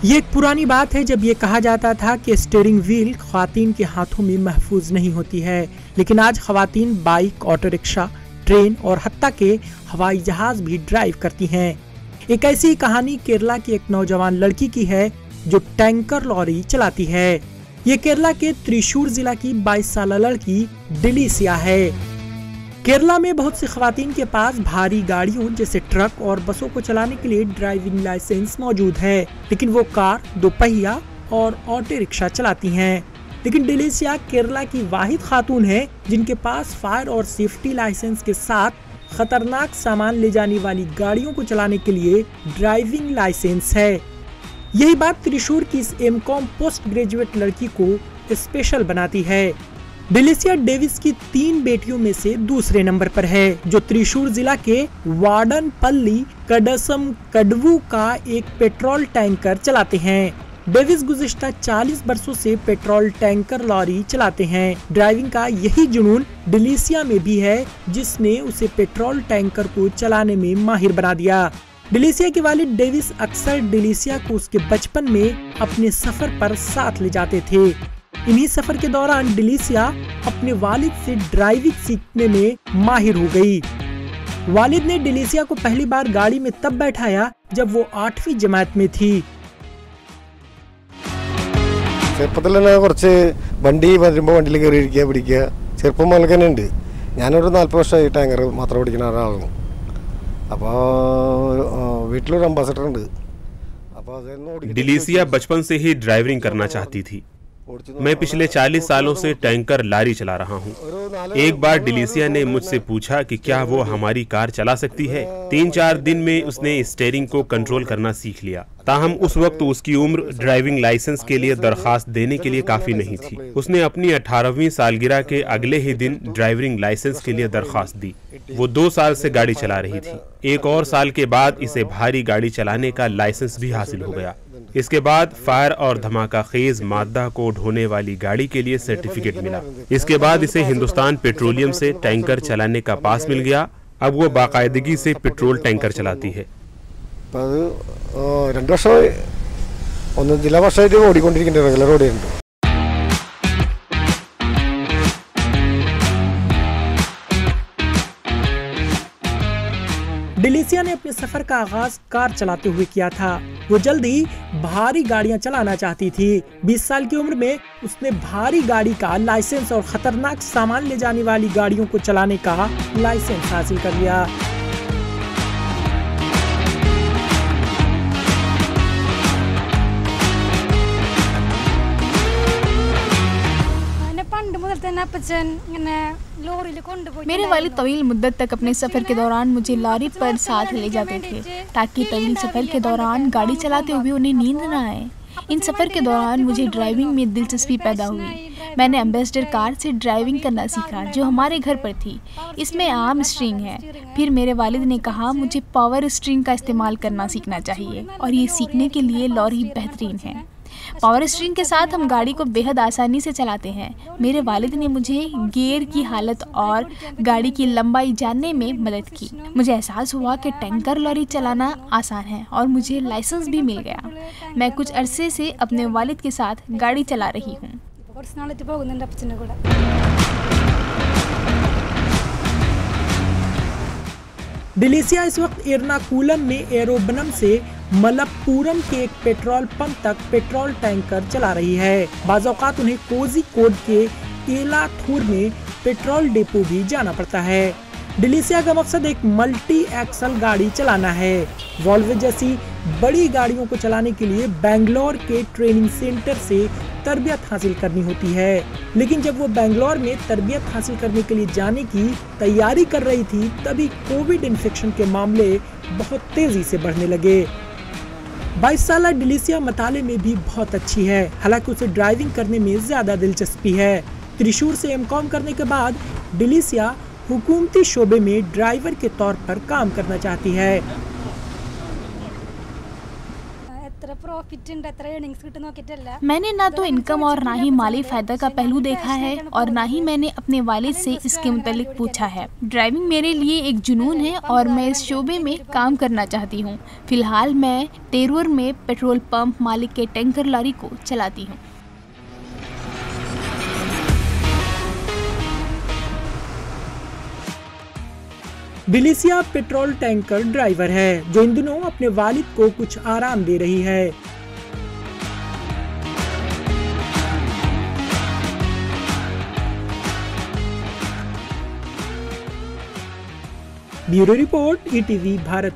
ये एक पुरानी बात है जब ये कहा जाता था कि स्टीयरिंग व्हील ख्वातीन के हाथों में महफूज नहीं होती है, लेकिन आज ख्वातीन बाइक, ऑटो रिक्शा, ट्रेन और हत्ता के हवाई जहाज भी ड्राइव करती हैं। एक ऐसी कहानी केरला की एक नौजवान लड़की की है जो टैंकर लॉरी चलाती है। ये केरला के त्रिशूर जिला की 22 साल लड़की डिलीसिया है। केरला में बहुत सी ख्वातीन के पास भारी गाड़ियों जैसे ट्रक और बसों को चलाने के लिए ड्राइविंग लाइसेंस मौजूद है, लेकिन वो कार, दोपहिया और ऑटो रिक्शा चलाती हैं। लेकिन डिलीसिया केरला की वाहिद खातून है जिनके पास फायर और सेफ्टी लाइसेंस के साथ खतरनाक सामान ले जाने वाली गाड़ियों को चलाने के लिए ड्राइविंग लाइसेंस है। यही बात त्रिशूर की इस एमकॉम पोस्ट ग्रेजुएट लड़की को स्पेशल बनाती है। डिलीसिया डेविस की 3 बेटियों में से दूसरे नंबर पर है, जो त्रिशूर जिला के वाडनपल्ली कडसम कडवू का एक पेट्रोल टैंकर चलाते हैं। डेविस गुज़िश्ता 40 वर्षों से पेट्रोल टैंकर लॉरी चलाते हैं। ड्राइविंग का यही जुनून डिलीसिया में भी है, जिसने उसे पेट्रोल टैंकर को चलाने में माहिर बना दिया। डिलीसिया के वालिद डेविस अक्सर डिलीसिया को उसके बचपन में अपने सफर पर साथ ले जाते थे। इन्हीं सफर के दौरान डिलीसिया अपने वालिद से ड्राइविंग सीखने में माहिर हो गई। वालिद ने डिलीसिया को पहली बार गाड़ी में तब बैठाया जब वो 8वीं जमात में थी। കുറച്ച് വണ്ടി വരുമ്പോൾ വണ്ടിയിൽ കയറി ഇരിക്കുക പിടിക്കുക ചെറുപ്പം മുതൽ തന്നെ ഉണ്ട്. ഞാനൊരു 40 വർഷമായി ടാങ്കർ മാത്രം ഓടിക്കുന്ന ഒരാളാണ്. അപ്പോൾ വീട്ടിലൊരു അംബാസഡർ ഉണ്ട്. डिलीसिया बचपन से ही ड्राइविंग करना चाहती थी। मैं पिछले 40 सालों से टैंकर लारी चला रहा हूँ। एक बार डिलीसिया ने मुझसे पूछा कि क्या वो हमारी कार चला सकती है। 3-4 दिन में उसने स्टीयरिंग को कंट्रोल करना सीख लिया। ताहम उस वक्त उसकी उम्र ड्राइविंग लाइसेंस के लिए दरखास्त देने के लिए काफी नहीं थी। उसने अपनी 18वीं सालगिरह के अगले ही दिन ड्राइविंग लाइसेंस के लिए दरखास्त दी। वो 2 साल से गाड़ी चला रही थी। 1 और साल के बाद इसे भारी गाड़ी चलाने का लाइसेंस भी हासिल हो गया। इसके बाद फायर और धमाका खेज मादा को ढोने वाली गाड़ी के लिए सर्टिफिकेट मिला। इसके बाद इसे हिंदुस्तान पेट्रोलियम से टैंकर चलाने का पास मिल गया। अब वो बाकायदगी से पेट्रोल टैंकर चलाती है। 2 വർഷമായി ജില്ലാ വർഷമായിട്ട് ഓടിക്കൊണ്ടിരിക്കുന്ന റെഗുലർ ഓടിയുണ്ട്. डिलीसिया ने अपने सफर का आगाज कार चलाते हुए किया था। वो जल्द ही भारी गाड़ियां चलाना चाहती थी। 20 साल की उम्र में उसने भारी गाड़ी का लाइसेंस और खतरनाक सामान ले जाने वाली गाड़ियों को चलाने का लाइसेंस हासिल कर लिया। मेरे वालिद तवील मुद्दत तक अपने सफ़र के दौरान मुझे लॉरी पर साथ ले जाते थे ताकि तवील सफ़र के दौरान गाड़ी चलाते हुए उन्हें नींद न आए। इन सफ़र के दौरान मुझे ड्राइविंग में दिलचस्पी पैदा हुई। मैंने एम्बेसडर कार से ड्राइविंग करना सीखा जो हमारे घर पर थी। इसमें आर्म स्ट्रिंग है। फिर मेरे वालिद ने कहा मुझे पावर स्ट्रिंग का इस्तेमाल करना सीखना चाहिए और ये सीखने के लिए लॉरी बेहतरीन है। पावर स्टीयरिंग के साथ हम गाड़ी को बेहद आसानी से चलाते हैं। मेरे वालिद ने मुझे गियर की हालत और गाड़ी की लंबाई जानने में मदद की। मुझे एहसास हुआ कि टैंकर लॉरी चलाना आसान है और मुझे लाइसेंस भी मिल गया। मैं कुछ अरसे से अपने वालिद के साथ गाड़ी चला रही हूँ। डिलीसिया इस वक्त एर्नाकुलम में एरोबनम से मलप्पुरम के एक पेट्रोल पंप तक पेट्रोल टैंकर चला रही है। बाज़ औक़ात उन्हें कोज़िकोड के एलाथूर में पेट्रोल डिपो भी जाना पड़ता है। डिलीसिया का मकसद एक मल्टी एक्सल गाड़ी चलाना है। वॉल्वो जैसी बड़ी गाड़ियों को चलाने के लिए बेंगलोर के ट्रेनिंग सेंटर से तरबियत हासिल करनी होती है, लेकिन जब वो बेंगलोर में तरबियत हासिल करने के लिए जाने की तैयारी कर रही थी तभी कोविड इन्फेक्शन के मामले बहुत तेजी से बढ़ने लगे। 22 साल डिलीसिया मताले में भी बहुत अच्छी है, हालांकि उसे ड्राइविंग करने में ज्यादा दिलचस्पी है। त्रिशूर से एमकॉम करने के बाद डिलीसिया हुकूमती शोबे में ड्राइवर के तौर पर काम करना चाहती है। मैंने ना तो इनकम और ना ही माली फायदा का पहलू देखा है और ना ही मैंने अपने वालिद से इसके मुतालिक पूछा है। ड्राइविंग मेरे लिए एक जुनून है और मैं इस शोबे में काम करना चाहती हूँ। फिलहाल मैं तेरूर में पेट्रोल पंप मालिक के टैंकर लॉरी को चलाती हूँ। डिलीसिया पेट्रोल टैंकर ड्राइवर है जो इन दिनों अपने वालिद को कुछ आराम दे रही है। Bureau report, ETV Bharat.